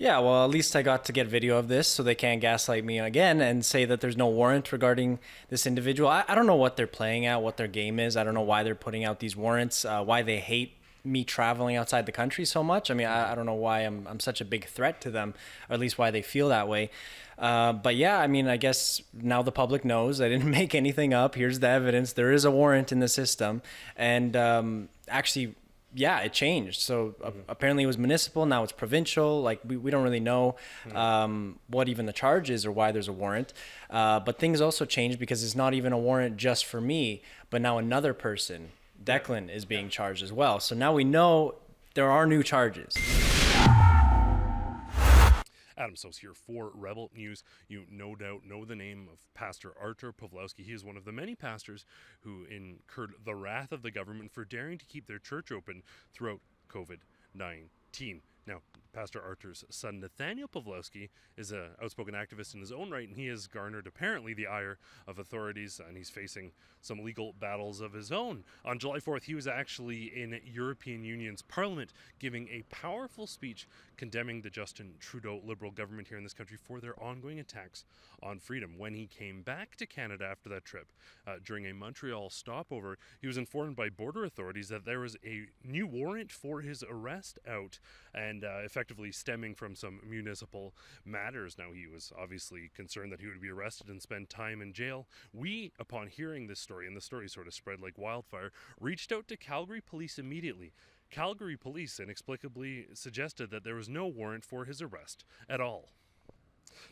Yeah, well, at least I got to get video of this so they can't gaslight me again and say that there's no warrant regarding this individual. I don't know what they're playing at, what their game is. I don't know why they're putting out these warrants, why they hate me traveling outside the country so much. I mean, I don't know why I'm such a big threat to them, or at least why they feel that way. But yeah, I mean, I guess now the public knows I didn't make anything up. Here's the evidence. There is a warrant in the system. And actually, yeah, it changed. So apparently it was municipal. Now it's provincial. Like we don't really know what even the charge is or why there's a warrant. But things also changed because it's not even a warrant just for me, but now another person, Declan, is being charged as well. So now we know there are new charges. Adam Soos here for Rebel News. You no doubt know the name of Pastor Artur Pawlowski. He is one of the many pastors who incurred the wrath of the government for daring to keep their church open throughout COVID-19. Now, Pastor Artur's son, Nathaniel Pawlowski, is an outspoken activist in his own right, and he has garnered, apparently, the ire of authorities, and he's facing some legal battles of his own. On July 4th, he was actually in European Union's Parliament giving a powerful speech condemning the Justin Trudeau Liberal government here in this country for their ongoing attacks on freedom. When he came back to Canada after that trip, during a Montreal stopover, he was informed by border authorities that there was a new warrant for his arrest out, and effectively stemming from some municipal matters. Now, he was obviously concerned that he would be arrested and spend time in jail. We, upon hearing this story, and the story sort of spread like wildfire, reached out to Calgary police immediately. Calgary police inexplicably suggested that there was no warrant for his arrest at all.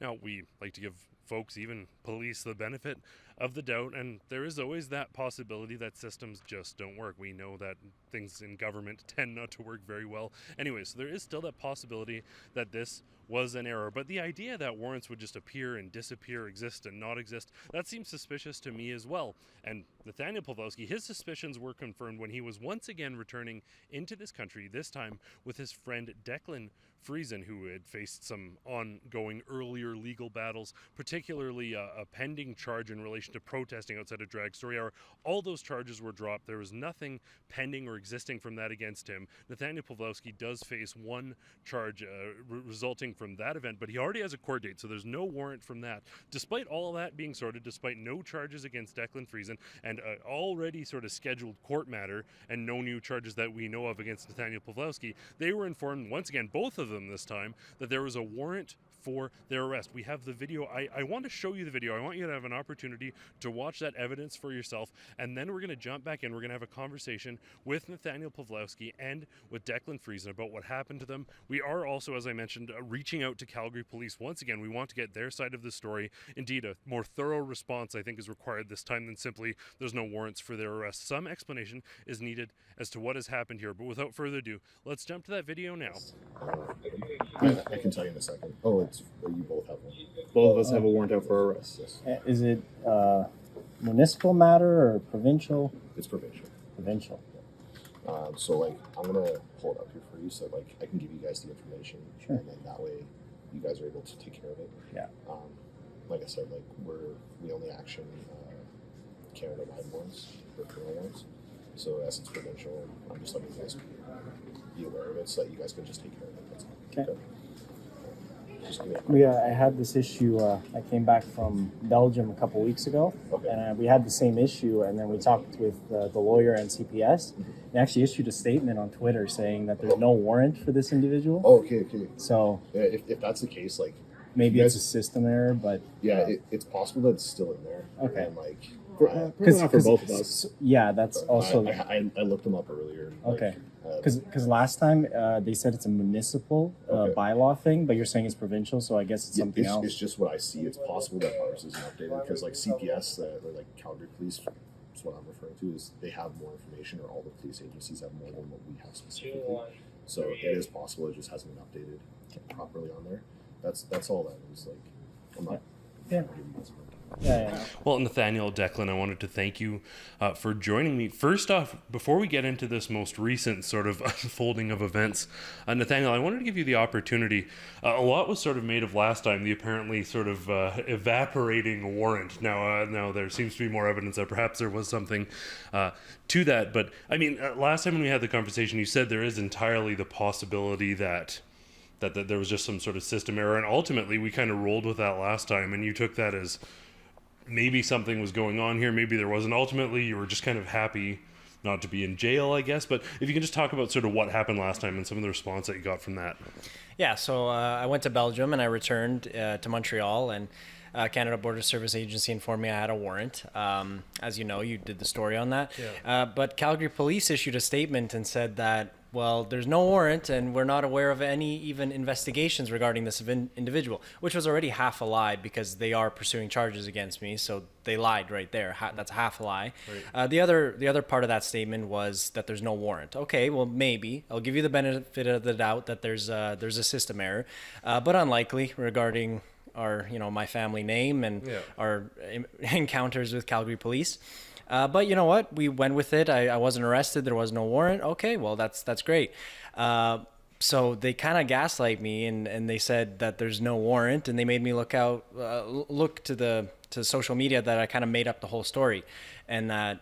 Now, we like to give folks, even police, the benefit of the doubt, and there is always that possibility that systems just don't work. We know that things in government tend not to work very well anyway, so there is still that possibility that this was an error. But the idea that warrants would just appear and disappear, exist and not exist, that seems suspicious to me as well. And Nathaniel Pawlowski, his suspicions were confirmed when he was once again returning into this country, this time with his friend Declan Friesen, who had faced some ongoing earlier legal battles, particularly a pending charge in relation to protesting outside a drag story hour. All those charges were dropped. There was nothing pending or existing from that against him. Nathaniel Pawlowski does face one charge resulting from that event, but he already has a court date, so there's no warrant from that. Despite all of that being sorted, despite no charges against Declan Friesen, and already sort of scheduled court matter, and no new charges that we know of against Nathaniel Pawlowski, they were informed, once again, both of them this time, that there was a warrant for their arrest. We have the video. I want to show you the video. I want you to have an opportunity to watch that evidence for yourself, and then we're going to jump back in. We're going to have a conversation with Nathaniel Pawlowski and with Declan Friesen about what happened to them. We are also, as I mentioned, reaching out to Calgary police. Once again, we want to get their side of the story. Indeed, a more thorough response, I think, is required this time than simply there's no warrants for their arrest. Some explanation is needed as to what has happened here, but without further ado, let's jump to that video now. I can tell you in a second. Oh, you both have one. Both of us have a warrant out for arrest. Yes. Is it municipal matter or provincial? It's provincial. Provincial. So I'm gonna pull it up here for you, so I can give you guys the information, Sure. and then that way you guys are able to take care of it. Yeah. Like I said, we only action Canada-wide warrants for criminal warrants. So as it's provincial, I'm just letting you guys be aware of it, so that you guys can just take care of it. That's all. Okay. Just give me I had this issue. I came back from Belgium a couple weeks ago, Okay. and we had the same issue. And then we talked with the lawyer and CPS. They actually issued a statement on Twitter saying that there's no warrant for this individual. Oh, okay. So Yeah, if that's the case, maybe you it's guys- a system error, but yeah, it's possible that it's still in there. Okay. And Probably not for both of us. Yeah, that's also I looked them up earlier. okay. Because last time they said it's a municipal Okay. bylaw thing, but you're saying it's provincial, so I guess it's something else. It's just what I see. It's possible that ours isn't updated because CPS, or Calgary Police, is what I'm referring to, is they have more information, or all the police agencies have more than what we have specifically. So it is possible it just hasn't been updated properly on there. That's all that is. I'm not. Yeah. Giving you guys a hard time. Yeah. Well, Nathaniel, Declan, I wanted to thank you for joining me. First off, before we get into this most recent sort of unfolding of events, Nathaniel, I wanted to give you the opportunity. A lot was sort of made of last time, the apparently sort of evaporating warrant. Now there seems to be more evidence that perhaps there was something to that. But, I mean, last time when we had the conversation, you said there is entirely the possibility that that there was just some sort of system error, and ultimately we kind of rolled with that last time, and you took that as maybe something was going on here, maybe there wasn't. Ultimately, you were just kind of happy not to be in jail, I guess. But if you can just talk about sort of what happened last time and some of the response that you got from that. Yeah, so I went to Belgium and I returned to Montreal, and Canada Border Service Agency informed me I had a warrant. As you know, you did the story on that. Yeah. But Calgary Police issued a statement and said that, well, there's no warrant and we're not aware of any even investigations regarding this individual, which was already half a lie because they are pursuing charges against me. So they lied right there. That's half a lie. Right. The other part of that statement was that there's no warrant. Okay, well, maybe I'll give you the benefit of the doubt that there's a system error, but unlikely regarding my family name and our encounters with Calgary Police. But you know what? We went with it. I wasn't arrested. There was no warrant. Okay, well, that's great. So they kind of gaslight me and they said that there's no warrant, and they made me look to social media that I kind of made up the whole story, and that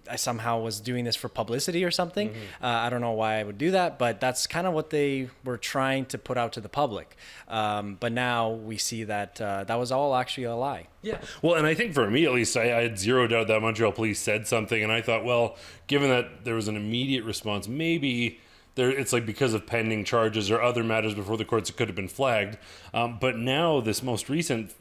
I somehow was doing this for publicity or something. I don't know why I would do that, but that's kind of what they were trying to put out to the public. But now we see that that was all actually a lie. Yeah. Well, and I think for me, at least, I had zero doubt that Montreal Police said something. And I thought, well, given that there was an immediate response, maybe it's like because of pending charges or other matters before the courts, it could have been flagged. But now this most recent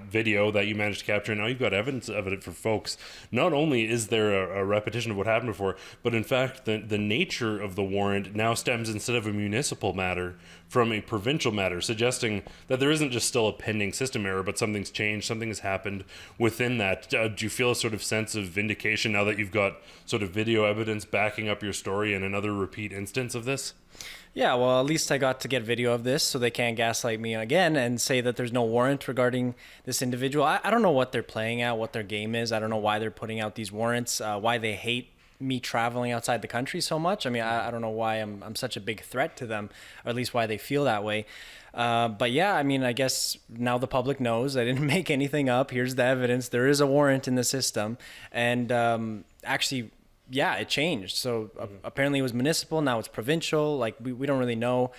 video that you managed to capture, now you've got evidence of it for folks. Not only is there a repetition of what happened before, but in fact, the nature of the warrant now stems, instead of a municipal matter, from a provincial matter, suggesting that there isn't just still a pending system error, but something's changed, something has happened within that. Do you feel a sort of sense of vindication now that you've got sort of video evidence backing up your story and another repeat instance of this? Yeah, well, at least I got to get video of this so they can't gaslight me again and say that there's no warrant regarding this individual. I don't know what they're playing at, what their game is. I don't know why they're putting out these warrants, why they hate me traveling outside the country so much. I mean, I don't know why I'm such a big threat to them, or at least why they feel that way. But yeah, I mean, I guess now the public knows I didn't make anything up. Here's the evidence. There is a warrant in the system. And actually, yeah, it changed. So apparently it was municipal. Now it's provincial. Like we don't really know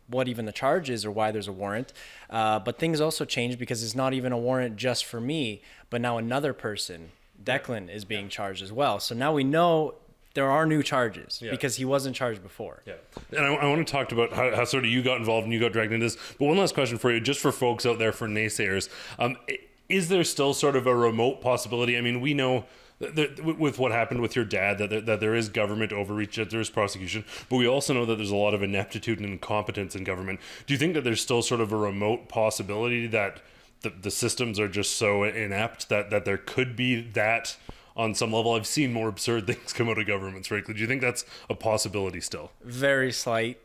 what even the charge is or why there's a warrant. But things also changed because it's not even a warrant just for me, but now another person, Declan, is being charged as well. So now we know there are new charges because he wasn't charged before. Yeah. And I want to talk about how sort of you got involved and you got dragged into this. But one last question for you, just for folks out there, for naysayers. Is there still sort of a remote possibility? I mean, we know with what happened with your dad, that there is government overreach, that there is prosecution, but we also know that there's a lot of ineptitude and incompetence in government. Do you think that there's still sort of a remote possibility that the systems are just so inept that there could be that on some level? I've seen more absurd things come out of governments, frankly. Do you think that's a possibility still? Very slight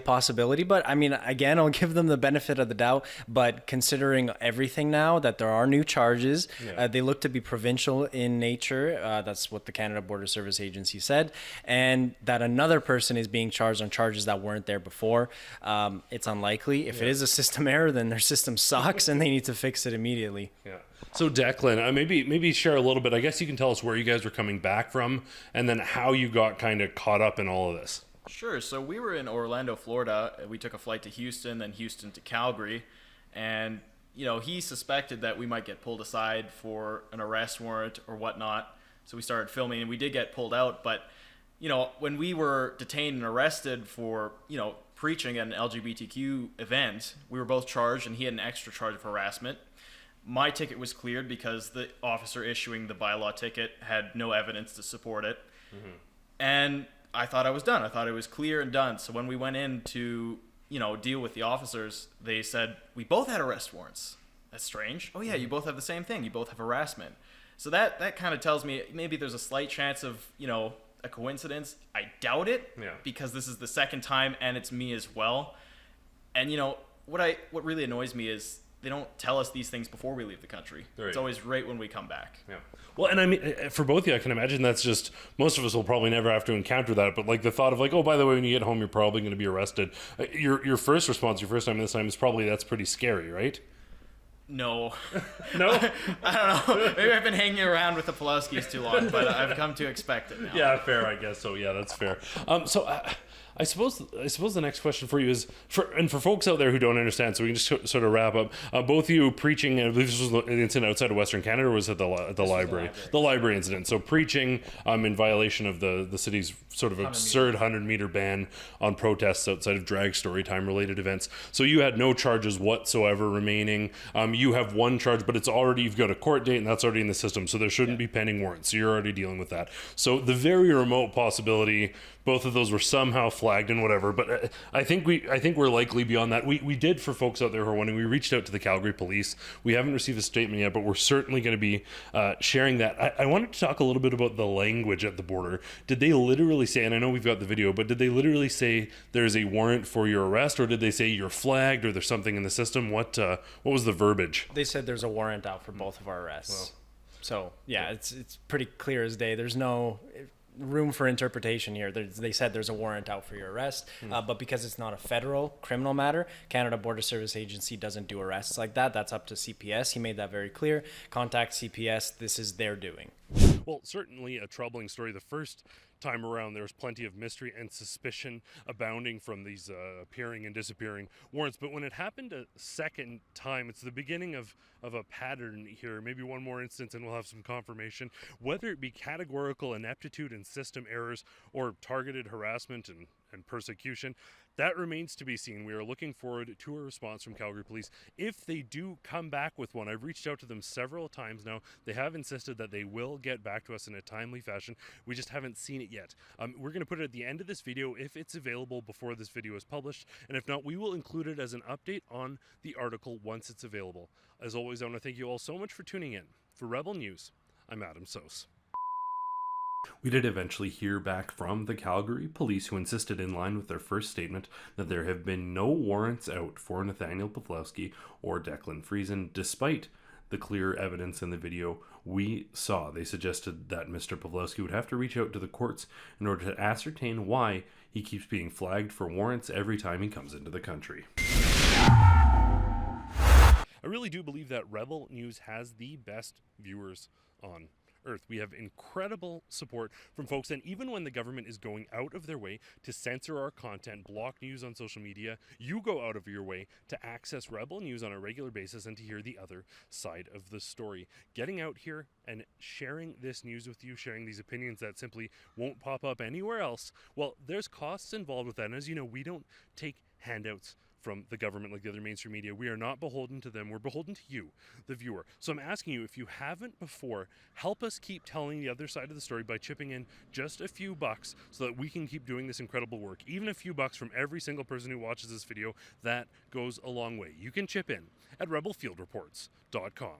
possibility. But I mean, again, I'll give them the benefit of the doubt. But considering everything now, that there are new charges, they look to be provincial in nature. That's what the Canada Border Service Agency said. And that another person is being charged on charges that weren't there before. It's unlikely. If it is a system error, then their system sucks and they need to fix it immediately. Yeah. So Declan, maybe share a little bit. I guess you can tell us where you guys were coming back from and then how you got kind of caught up in all of this. Sure. So we were in Orlando, Florida. We took a flight to Houston, then Houston to Calgary. And, he suspected that we might get pulled aside for an arrest warrant or whatnot. So we started filming and we did get pulled out. But, when we were detained and arrested for, preaching at an LGBTQ event, we were both charged and he had an extra charge of harassment. My ticket was cleared because the officer issuing the bylaw ticket had no evidence to support it. And I thought I was done. I thought it was clear and done. So when we went in to, deal with the officers, they said, we both had arrest warrants. That's strange. Oh yeah, you both have the same thing. You both have harassment. So that kind of tells me maybe there's a slight chance of, a coincidence. I doubt it because this is the second time and it's me as well. And what really annoys me is they don't tell us these things before we leave the country. Right. It's always right when we come back. Yeah. Well, and I mean, for both of you, I can imagine that's just, most of us will probably never have to encounter that. But like the thought of like, oh, by the way, when you get home, you're probably going to be arrested. Your first response, your first time this time is probably, that's pretty scary, right? No. No? I don't know. Maybe I've been hanging around with the Pawlowskis too long, but I've come to expect it now. Yeah, fair, I guess. So yeah, that's fair. I suppose the next question for you is for folks out there who don't understand, so we can just sort of wrap up. Both of you preaching, I believe this was an incident outside of Western Canada, or was it the library? The library incident. So preaching in violation of the city's sort of absurd 100-meter ban on protests outside of drag story time related events. So you had no charges whatsoever remaining. You have one charge, but it's already, you've got a court date and that's already in the system, so there shouldn't be pending warrants. So you're already dealing with that. So the very remote possibility both of those were somehow flagged and whatever, but I think we're likely beyond that. We did, for folks out there who are wondering, we reached out to the Calgary police. We haven't received a statement yet, but we're certainly going to be sharing that. I wanted to talk a little bit about the language at the border. Did they literally say, and I know we've got the video, but did they literally say there's a warrant for your arrest, or did they say you're flagged, or there's something in the system? What was the verbiage? They said there's a warrant out for both of our arrests. Well, so yeah, it's pretty clear as day. There's no room for interpretation here. They said there's a warrant out for your arrest, but because it's not a federal criminal matter, Canada Border Service Agency doesn't do arrests like that. That's up to CPS. He made that very clear. Contact CPS. This is their doing. Well, certainly a troubling story. The first time around, there was plenty of mystery and suspicion abounding from these appearing and disappearing warrants. But when it happened a second time, it's the beginning of a pattern here. Maybe one more instance and we'll have some confirmation. Whether it be categorical ineptitude and system errors or targeted harassment and persecution, that remains to be seen. We are looking forward to a response from Calgary Police. If they do come back with one, I've reached out to them several times now. They have insisted that they will get back to us in a timely fashion. We just haven't seen it yet. We're going to put it at the end of this video if it's available before this video is published. And if not, we will include it as an update on the article once it's available. As always, I want to thank you all so much for tuning in. For Rebel News, I'm Adam Soos. We did eventually hear back from the Calgary police, who insisted, in line with their first statement, that there have been no warrants out for Nathaniel Pawlowski or Declan Friesen, despite the clear evidence in the video we saw. They suggested that Mr. Pawlowski would have to reach out to the courts in order to ascertain why he keeps being flagged for warrants every time he comes into the country. I really do believe that Rebel News has the best viewers on Earth. We have incredible support from folks, and even when the government is going out of their way to censor our content, block news on social media, you go out of your way to access Rebel News on a regular basis and to hear the other side of the story. Getting out here and sharing this news with you, sharing these opinions that simply won't pop up anywhere else, well, there's costs involved with that, and as you know, we don't take handouts from the government like the other mainstream media. We are not beholden to them. We're beholden to you, the viewer. So I'm asking you, if you haven't before, help us keep telling the other side of the story by chipping in just a few bucks so that we can keep doing this incredible work. Even a few bucks from every single person who watches this video, that goes a long way. You can chip in at rebelfieldreports.com.